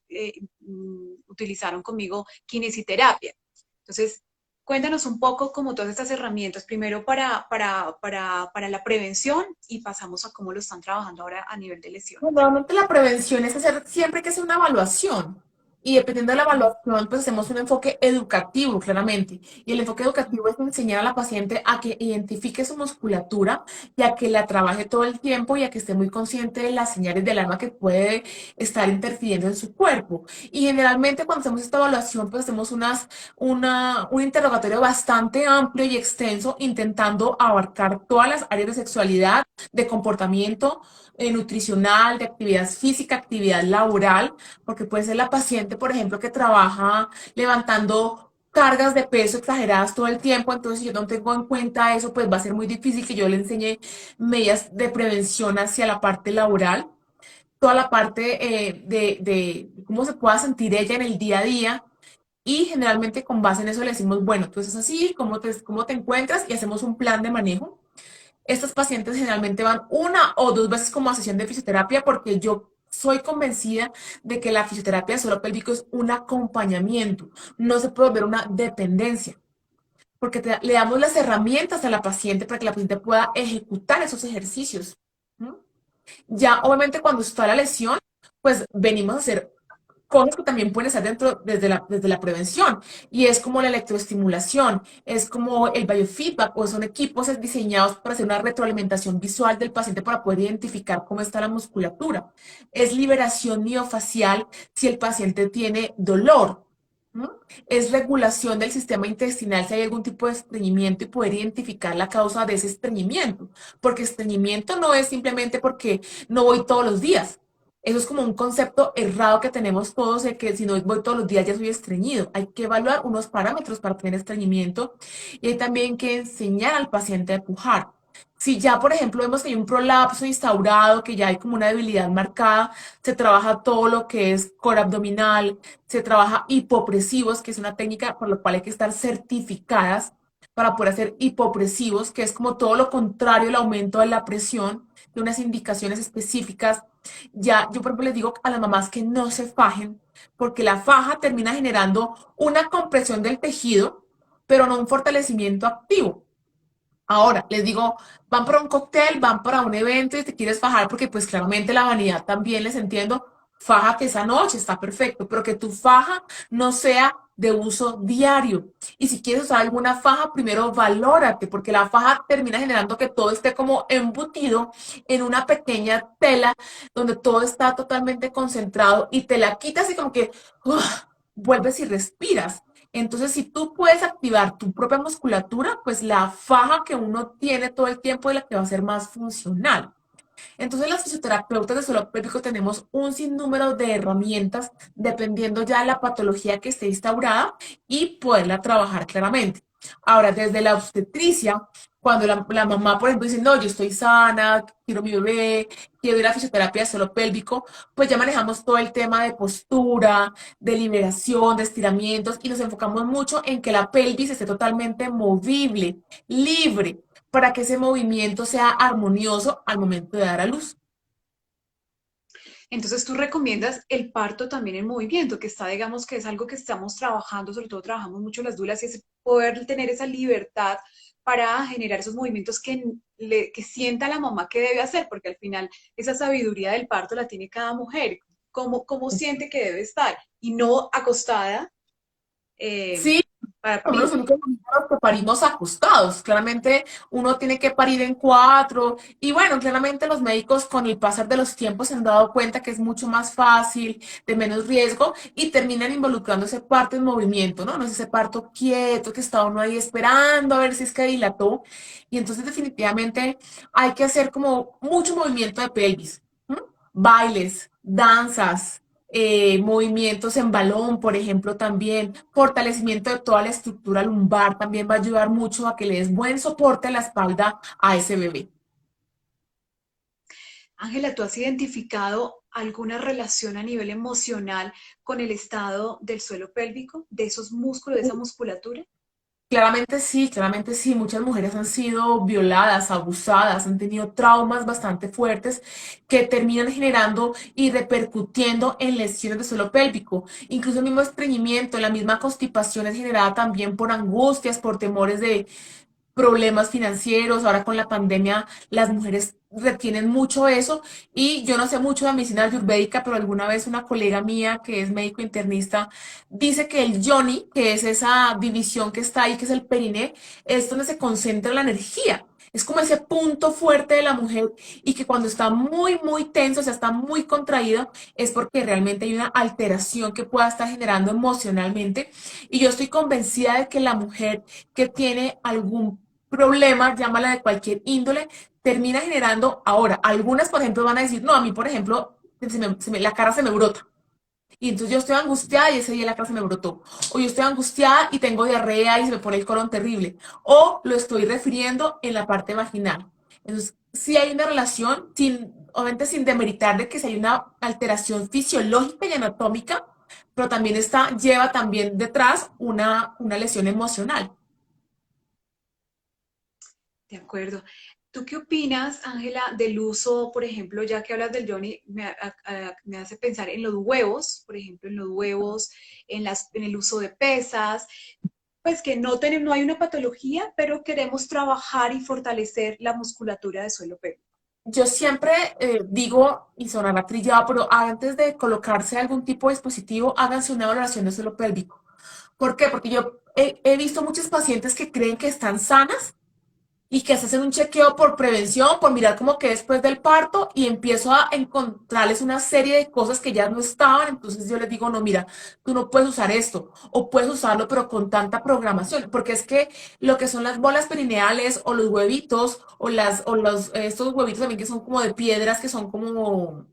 utilizaron conmigo kinesiterapia. Entonces, cuéntanos un poco como todas estas herramientas, primero para la prevención y pasamos a cómo lo están trabajando ahora a nivel de lesiones. Normalmente la prevención es hacer siempre que hacer una evaluación. Y dependiendo de la Ujú. evaluación, pues hacemos un enfoque educativo, claramente. Y el enfoque educativo es enseñar a la paciente a que identifique su musculatura y a que la trabaje todo el tiempo y a que esté muy consciente de las señales del alma que puede estar interfiriendo en su cuerpo. Y generalmente cuando hacemos esta evaluación, pues hacemos un interrogatorio bastante amplio y extenso, intentando abarcar todas las áreas de sexualidad, de comportamiento nutricional, de actividad física, actividad laboral, porque puede ser la paciente, por ejemplo, que trabaja levantando cargas de peso exageradas todo el tiempo, entonces si yo no tengo en cuenta eso, pues va a ser muy difícil que yo le enseñe medidas de prevención hacia la parte laboral. toda la parte de cómo se pueda sentir ella en el día a día. Y generalmente con base en eso le decimos, bueno, tú estás así, cómo te encuentras? Y hacemos un plan de manejo. Estos pacientes generalmente van una o dos veces como a sesión de fisioterapia porque yo soy convencida de que la fisioterapia de suelo pélvico es un acompañamiento, no se puede volver una dependencia, porque le damos las herramientas a la paciente para que la paciente pueda ejecutar esos ejercicios. ¿No? Ya obviamente cuando está la lesión, pues venimos a hacer cosas que también pueden estar dentro desde la prevención. Y es como la electroestimulación, es como el biofeedback, o son equipos diseñados para hacer una retroalimentación visual del paciente para poder identificar cómo está la musculatura. Es liberación miofacial si el paciente tiene dolor. ¿No? Es regulación del sistema intestinal si hay algún tipo de estreñimiento y poder identificar la causa de ese estreñimiento. Porque estreñimiento no es simplemente porque no voy todos los días. Eso es como un concepto errado que tenemos todos de que si no voy todos los días ya soy estreñido. Hay que evaluar unos parámetros para tener estreñimiento y hay también que enseñar al paciente a pujar. Si ya, por ejemplo, vemos que hay un prolapso instaurado, que ya hay como una debilidad marcada, se trabaja todo lo que es core abdominal, se trabaja hipopresivos, que es una técnica por la cual hay que estar certificadas para poder hacer hipopresivos, que es como todo lo contrario al aumento de la presión, de unas indicaciones específicas. Ya, yo por ejemplo les digo a las mamás que no se fajen, porque la faja termina generando una compresión del tejido, pero no un fortalecimiento activo. Ahora, les digo, van para un cóctel, van para un evento y te quieres fajar porque pues claramente la vanidad también les entiendo, faja que esa noche está perfecto, pero que tu faja no sea de uso diario. Y si quieres usar alguna faja, primero valórate, porque la faja termina generando que todo esté como embutido en una pequeña tela donde todo está totalmente concentrado y te la quitas y como que vuelves y respiras. Entonces, si tú puedes activar tu propia musculatura, pues la faja que uno tiene todo el tiempo es la que va a ser más funcional. Entonces, las fisioterapeutas de suelo pélvico tenemos un sinnúmero de herramientas dependiendo ya de la patología que esté instaurada y poderla trabajar claramente. Ahora, desde la obstetricia, cuando la mamá, por ejemplo, dice, no, yo estoy sana, quiero mi bebé, quiero ir a fisioterapia de suelo pélvico, pues ya manejamos todo el tema de postura, de liberación, de estiramientos y nos enfocamos mucho en que la pelvis esté totalmente movible, libre, para que ese movimiento sea armonioso al momento de dar a luz. Entonces tú recomiendas el parto también en movimiento, que está, digamos, que es algo que estamos trabajando, sobre todo trabajamos mucho las dulas, y es poder tener esa libertad para generar esos movimientos que sienta la mamá que debe hacer, porque al final esa sabiduría del parto la tiene cada mujer, cómo siente que debe estar, y no acostada eh, Sí, para somos los parir. únicos mamíferos que parimos acostados. Claramente uno tiene que parir en cuatro. Y bueno, claramente los médicos con el pasar de los tiempos se han dado cuenta que es mucho más fácil, de menos riesgo y terminan involucrando ese parto en movimiento, ¿no? No es ese parto quieto que está uno ahí esperando a ver si es que dilató. Y entonces definitivamente hay que hacer como mucho movimiento de pelvis. ¿M? Bailes, danzas, movimientos en balón, por ejemplo, también, fortalecimiento de toda la estructura lumbar, también va a ayudar mucho a que le des buen soporte a la espalda a ese bebé. Ángela, ¿tú has identificado alguna relación a nivel emocional con el estado del suelo pélvico, de esos músculos, de esa musculatura? Claramente sí, muchas mujeres han sido violadas, abusadas, han tenido traumas bastante fuertes que terminan generando y repercutiendo en lesiones de suelo pélvico. Incluso el mismo estreñimiento, la misma constipación es generada también por angustias, por temores de problemas financieros, ahora con la pandemia las mujeres retienen mucho eso y yo no sé mucho de medicina ayurvédica, pero alguna vez una colega mía que es médico internista dice que el yoni, que es esa división que está ahí, que es el periné, es donde se concentra la energía. Es como ese punto fuerte de la mujer y que cuando está muy tenso, o sea, está muy contraído, es porque realmente hay una alteración que pueda estar generando emocionalmente. Y yo estoy convencida de que la mujer que tiene algún problema, llámala de cualquier índole, termina generando, ahora, algunas, por ejemplo, van a decir, no, a mí, por ejemplo, la cara se me brota. Y entonces yo estoy angustiada y ese día la cara se me brotó. O yo estoy angustiada y tengo diarrea y se me pone el colon terrible. O lo estoy refiriendo en la parte vaginal. Entonces, sí hay una relación, obviamente sin demeritar de que si hay una alteración fisiológica y anatómica, pero también lleva también detrás una lesión emocional. De acuerdo. ¿Tú qué opinas, Ángela, del uso, por ejemplo, ya que hablas del Johnny, me hace pensar en los huevos, por ejemplo, en los huevos, en el uso de pesas, pues que no hay una patología, pero queremos trabajar y fortalecer la musculatura del suelo pélvico. Yo siempre digo, y sonará trillado, pero antes de colocarse algún tipo de dispositivo, háganse una valoración de suelo pélvico. ¿Por qué? Porque yo he visto muchos pacientes que creen que están sanas y que se hacen un chequeo por prevención, por mirar cómo que después del parto y empiezo a encontrarles una serie de cosas que ya no estaban, entonces yo les digo, no, mira, tú no puedes usar esto o puedes usarlo pero con tanta programación, porque es que lo que son las bolas perineales o los huevitos o estos huevitos también que son como de piedras, que son como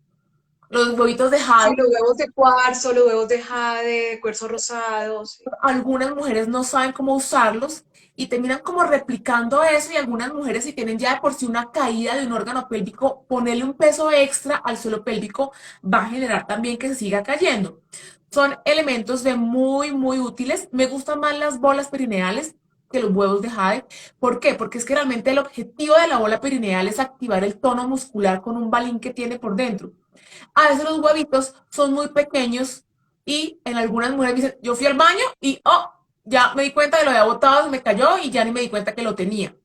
los huevitos de Sí, jade. los huevos de cuarzo, los huevos de jade, de cuarzo rosado, sí. Algunas mujeres no saben cómo usarlos y terminan como replicando eso y algunas mujeres si tienen ya de por sí una caída de un órgano pélvico, ponerle un peso extra al suelo pélvico va a generar también que se siga cayendo. Son elementos de muy útiles. Me gustan más las bolas perineales que los huevos de jade. ¿Por qué? Porque es que realmente el objetivo de la bola perineal es activar el tono muscular con un balín que tiene por dentro. A veces los huevitos son muy pequeños y en algunas mujeres me dicen, yo fui al baño y, oh, ya me di cuenta de lo había botado, se me cayó y ya ni me di cuenta que lo tenía.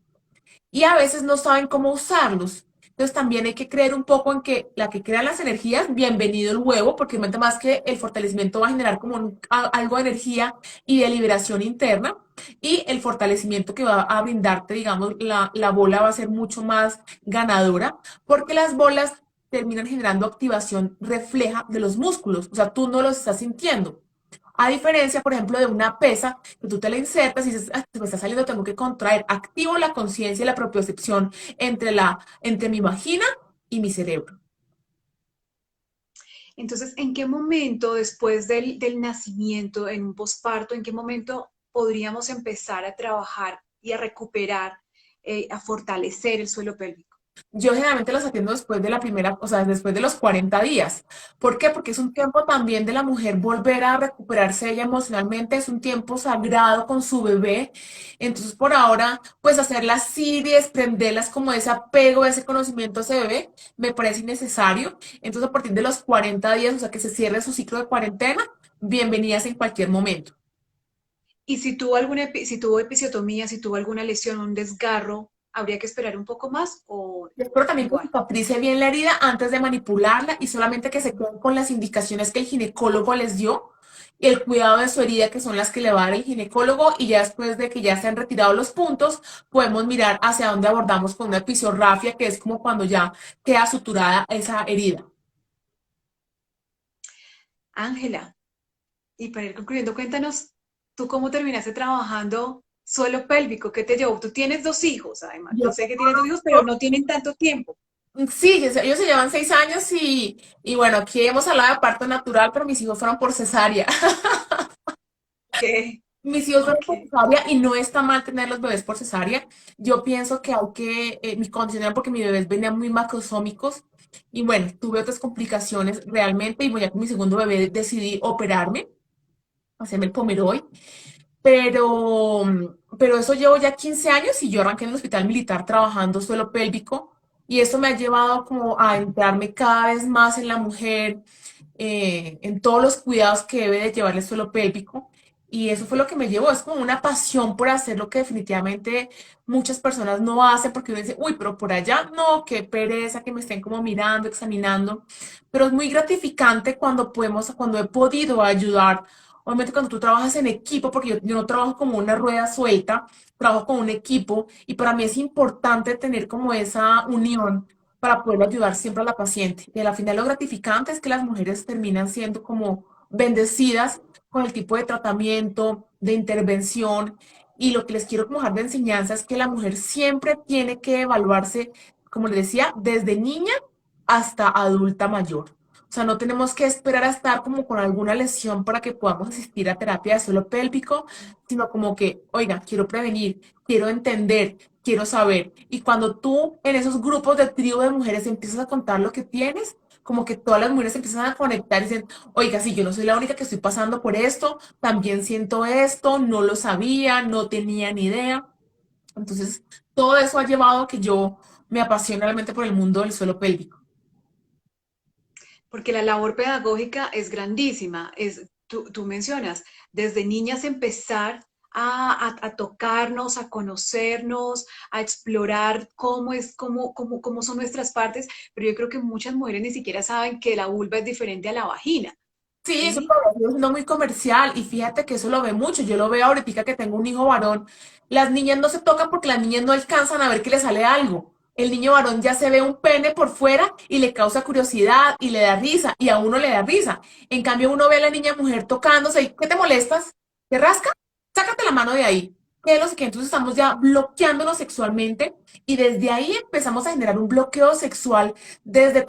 Y a veces no saben cómo usarlos. Entonces también hay que creer un poco en que la que crea las energías, bienvenido el huevo, porque mientras más que el fortalecimiento va a generar como algo de energía y de liberación interna, y el fortalecimiento que va a brindarte, digamos, la bola va a ser mucho más ganadora, porque las bolas terminan generando activación refleja de los músculos, o sea, tú no los estás sintiendo. A diferencia, por ejemplo, de una pesa, que tú te la insertas y dices, "Ah, se me está saliendo, tengo que contraer". Activo la conciencia y la propiocepción entre mi vagina y mi cerebro. Entonces, ¿en qué momento, después del nacimiento, en un posparto, en qué momento podríamos empezar a trabajar y a recuperar, a fortalecer el suelo pélvico? Yo generalmente los atiendo después de la primera, o sea, después de los 40 días. ¿Por qué? Porque es un tiempo también de la mujer volver a recuperarse ella emocionalmente, es un tiempo sagrado con su bebé. Entonces, por ahora, pues hacerlas así y desprenderlas como de ese apego, de ese conocimiento a ese bebé, me parece innecesario. Entonces, a partir de los 40 días, o sea, que se cierre su ciclo de cuarentena, bienvenidas en cualquier momento. Y si tuvo si tuvo episiotomía, si tuvo alguna lesión, un desgarro, ¿habría que esperar un poco más o Espero también que igual? cicatrice bien la herida antes de manipularla y solamente que se queden con las indicaciones que el ginecólogo les dio y el cuidado de su herida, que son las que le va a dar el ginecólogo, y ya después de que ya se han retirado los puntos, podemos mirar hacia dónde abordamos con una episorrafia, que es como cuando ya queda suturada esa herida. Ángela, y para ir concluyendo, cuéntanos, ¿tú cómo terminaste trabajando suelo pélvico? ¿Qué te llevó? Tú tienes dos hijos, además. Yo Yo sé que tienes dos hijos, pero no tienen tanto tiempo. Sí, ellos se llevan 6 años y bueno, aquí hemos hablado de parto natural, pero mis hijos fueron por cesárea. Ok, Mis hijos fueron ok. por cesárea y no está mal tener los bebés por cesárea. Yo pienso que mi condición era porque mis bebés venían muy macrosómicos y bueno, tuve otras complicaciones realmente y bueno, ya con mi segundo bebé decidí operarme, hacerme el Pomeroy, pero, pero eso llevo ya 15 años y yo arranqué en el hospital militar trabajando suelo pélvico y eso me ha llevado como a entrarme cada vez más en la mujer, en todos los cuidados que debe de llevar el suelo pélvico. Y eso fue lo que me llevó, es como una pasión por hacer lo que definitivamente muchas personas no hacen porque uno dice, uy, pero por allá no, qué pereza que me estén como mirando, examinando. Pero es muy gratificante cuando he podido ayudar. Obviamente cuando tú trabajas en equipo, porque yo no trabajo como una rueda suelta, trabajo con un equipo y para mí es importante tener como esa unión para poder ayudar siempre a la paciente. Y al final lo gratificante es que las mujeres terminan siendo como bendecidas con el tipo de tratamiento, de intervención. Y lo que les quiero como dejar de enseñanza es que la mujer siempre tiene que evaluarse, como les decía, desde niña hasta adulta mayor. O sea, no tenemos que esperar a estar como con alguna lesión para que podamos asistir a terapia de suelo pélvico, sino como que, oiga, quiero prevenir, quiero entender, quiero saber. Y cuando tú en esos grupos de tribu de mujeres empiezas a contar lo que tienes, como que todas las mujeres empiezan a conectar y dicen, oiga, sí, yo no soy la única que estoy pasando por esto, también siento esto, no lo sabía, no tenía ni idea. Entonces, todo eso ha llevado a que yo me apasione realmente por el mundo del suelo pélvico. Porque la labor pedagógica es grandísima. Tú mencionas, desde niñas empezar a tocarnos, a conocernos, a explorar cómo son nuestras partes, pero yo creo que muchas mujeres ni siquiera saben que la vulva es diferente a la vagina, Sí, eso ¿sí? lo veo siendo muy comercial y fíjate que eso lo ve mucho. Yo lo veo ahorita que tengo un hijo varón. Las niñas no se tocan porque las niñas no alcanzan a ver que le sale algo. El niño varón ya se ve un pene por fuera y le causa curiosidad y le da risa y a uno le da risa. En cambio uno ve a la niña mujer tocándose y ¿qué te molestas? ¿Te rasca? Sácate la mano de ahí. Que los que entonces estamos ya bloqueándonos sexualmente y desde ahí empezamos a generar un bloqueo sexual desde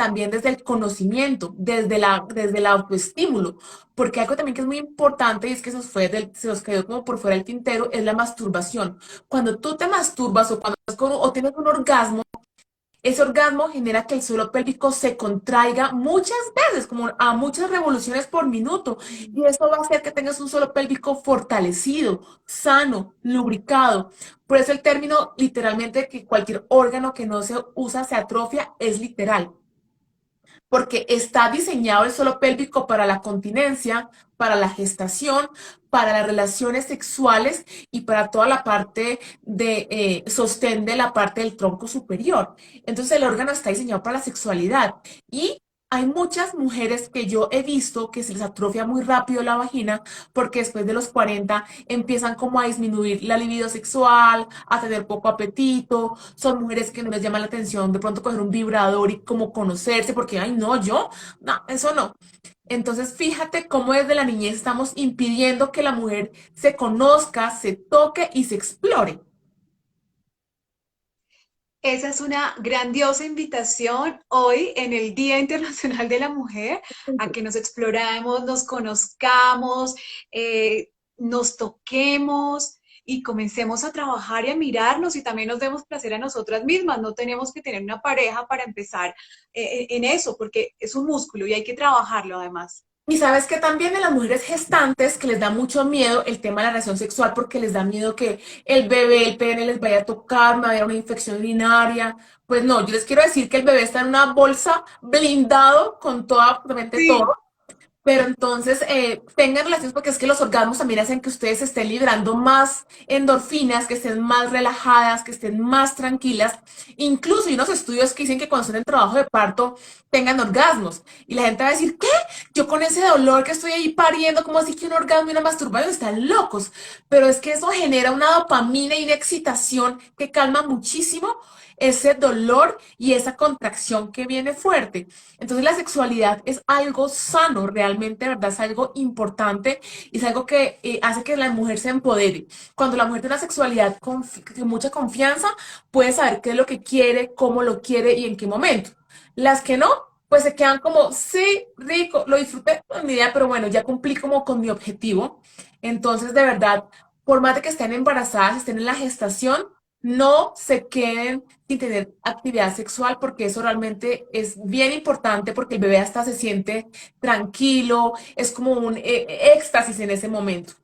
el conocimiento, desde el autoestímulo, porque algo también que es muy importante y es que se nos quedó como por fuera del tintero es la masturbación. Cuando tú te masturbas o cuando o tienes un orgasmo, ese orgasmo genera que el suelo pélvico se contraiga muchas veces, como a muchas revoluciones por minuto. Y esto va a hacer que tengas un suelo pélvico fortalecido, sano, lubricado. Por eso el término literalmente que cualquier órgano que no se usa se atrofia es literal porque está diseñado el suelo pélvico para la continencia, para la gestación, para las relaciones sexuales y para toda la parte de sostén de la parte del tronco superior. Entonces el órgano está diseñado para la sexualidad y hay muchas mujeres que yo he visto que se les atrofia muy rápido la vagina porque después de los 40 empiezan como a disminuir la libido sexual, a tener poco apetito. Son mujeres que no les llama la atención de pronto coger un vibrador y como conocerse porque, ay, no, yo, no, eso no. Entonces, fíjate cómo desde la niñez estamos impidiendo que la mujer se conozca, se toque y se explore. Esa es una grandiosa invitación hoy en el Día Internacional de la Mujer a que nos exploremos, nos conozcamos, nos toquemos y comencemos a trabajar y a mirarnos y también nos demos placer a nosotras mismas. No tenemos que tener una pareja para empezar en eso, porque es un músculo y hay que trabajarlo además. Y sabes que también en las mujeres gestantes que les da mucho miedo el tema de la relación sexual porque les da miedo que el bebé, el pene les vaya a tocar, me vaya a dar una infección urinaria. Pues no, yo les quiero decir que el bebé está en una bolsa blindado con todo, absolutamente todo. Sí, Pero entonces tengan relaciones porque es que los orgasmos también hacen que ustedes estén liberando más endorfinas, que estén más relajadas, que estén más tranquilas. Incluso hay unos estudios que dicen que cuando están en trabajo de parto tengan orgasmos. Y la gente va a decir, ¿qué? Yo con ese dolor que estoy ahí pariendo, ¿cómo así que un orgasmo y una masturbación? Están locos. Pero es que eso genera una dopamina y una excitación que calma muchísimo ese dolor y esa contracción que viene fuerte. Entonces la sexualidad es algo sano, realmente, ¿verdad? Es algo importante y es algo que hace que la mujer se empodere. Cuando la mujer tiene una sexualidad con mucha confianza, puede saber qué es lo que quiere, cómo lo quiere y en qué momento. Las que no, pues se quedan como, sí, rico, lo disfruté con mi idea, pero bueno, ya cumplí como con mi objetivo. Entonces, de verdad, por más de que estén embarazadas, estén en la gestación, no se queden sin tener actividad sexual porque eso realmente es bien importante porque el bebé hasta se siente tranquilo, es como un éxtasis en ese momento.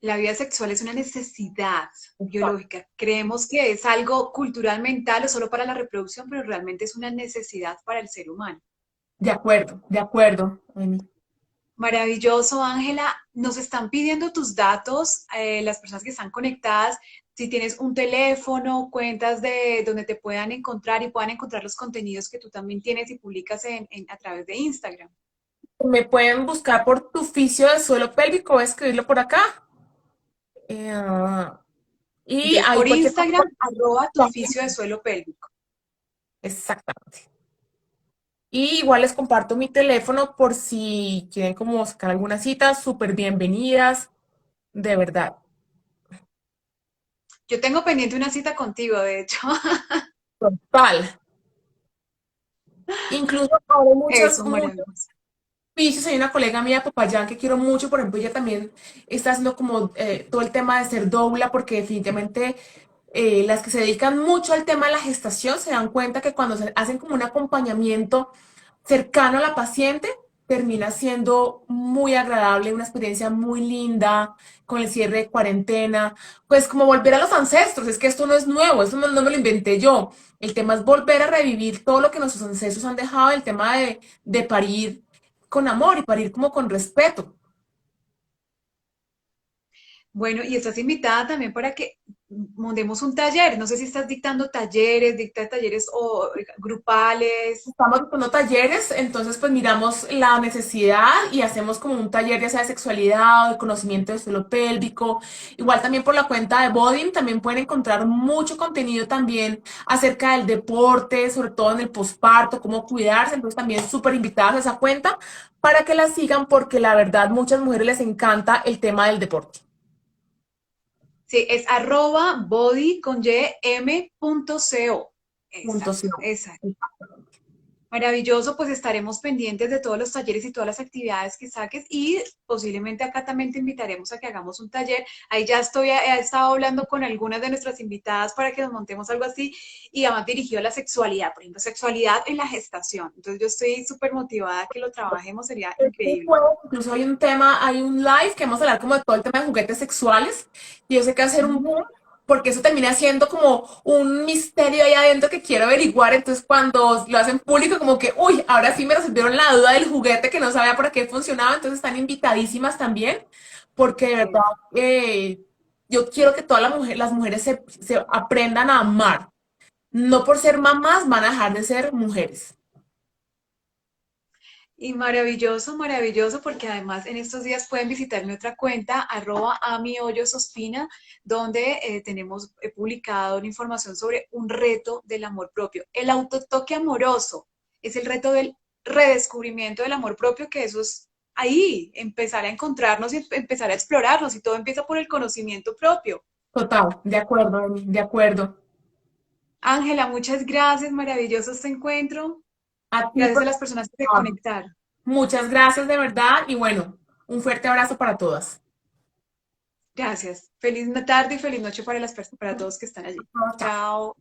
la vida sexual es una necesidad biológica. Creemos que es algo cultural, mental o solo para la reproducción, pero realmente es una necesidad para el ser humano. De acuerdo, Amy. Maravilloso, Ángela. Nos están pidiendo tus datos, las personas que están conectadas. Si tienes un teléfono, cuentas de donde te puedan encontrar y puedan encontrar los contenidos que tú también tienes y publicas a través de Instagram. Me pueden buscar por tu fisio de suelo pélvico, voy a escribirlo por acá. Eh, y Entonces, ahí por cualquier cosa. Instagram, @tu oficio de suelo pélvico. Exactamente. Y igual les comparto mi teléfono por si quieren como sacar alguna cita, súper bienvenidas, de verdad. Yo tengo pendiente una cita contigo, de hecho. Total. Incluso ahora hay Eso, muchos maravilloso. vicios. Hay una colega mía, Popayán, que quiero mucho, por ejemplo, ella también está haciendo como todo el tema de ser doula, porque definitivamente las que se dedican mucho al tema de la gestación se dan cuenta que cuando se hacen como un acompañamiento cercano a la paciente, termina siendo muy agradable, una experiencia muy linda con el cierre de cuarentena, pues como volver a los ancestros, es que esto no es nuevo, esto no me lo inventé yo, el tema es volver a revivir todo lo que nuestros ancestros han dejado, el tema de parir con amor y parir como con respeto. Bueno, y estás invitada también para que montemos un taller. No sé si estás dictando talleres, dicta talleres o grupales. Estamos haciendo talleres, entonces pues miramos la necesidad y hacemos como un taller ya sea de sexualidad o de conocimiento del suelo pélvico. Igual también por la cuenta de Bodim también pueden encontrar mucho contenido también acerca del deporte, sobre todo en el posparto, cómo cuidarse. Entonces también súper invitadas a esa cuenta para que la sigan porque la verdad muchas mujeres les encanta el tema del deporte. Sí, es @body con y m.co. Puntos. Exacto, esa. Maravilloso, pues estaremos pendientes de todos los talleres y todas las actividades que saques y posiblemente acá también te invitaremos a que hagamos un taller. Ahí ya he estado hablando con algunas de nuestras invitadas para que nos montemos algo así y además dirigido a la sexualidad, por ejemplo, sexualidad en la gestación. Entonces yo estoy súper motivada a que lo trabajemos, sería increíble. Incluso hay un tema, hay un live que vamos a hablar como de todo el tema de juguetes sexuales. Y yo sé que va a ser un Ujú. boom, porque eso termina siendo como un misterio ahí adentro que quiero averiguar. Entonces, cuando lo hacen público, como que, uy, ahora sí me resolvieron la duda del juguete que no sabía para qué funcionaba. Entonces, están invitadísimas también, porque de verdad, Eso. eh, yo quiero que todas las mujeres se aprendan a amar. No por ser mamás van a dejar de ser mujeres. Y maravilloso, maravilloso, porque además en estos días pueden visitar mi otra cuenta, @amihoyosospina, donde tenemos publicado una información sobre un reto del amor propio. El autotoque amoroso es el reto del redescubrimiento del amor propio, que eso es ahí, empezar a encontrarnos y empezar a explorarnos, y todo empieza por el conocimiento propio. Total, de acuerdo, Emi, de acuerdo. Ángela, muchas gracias, maravilloso este encuentro. A ti Gracias a por las personas que se participar. conectaron. Muchas gracias de verdad y bueno, un fuerte abrazo para todas. Gracias. Feliz tarde y feliz noche para para todos que están allí. Chao. Chao.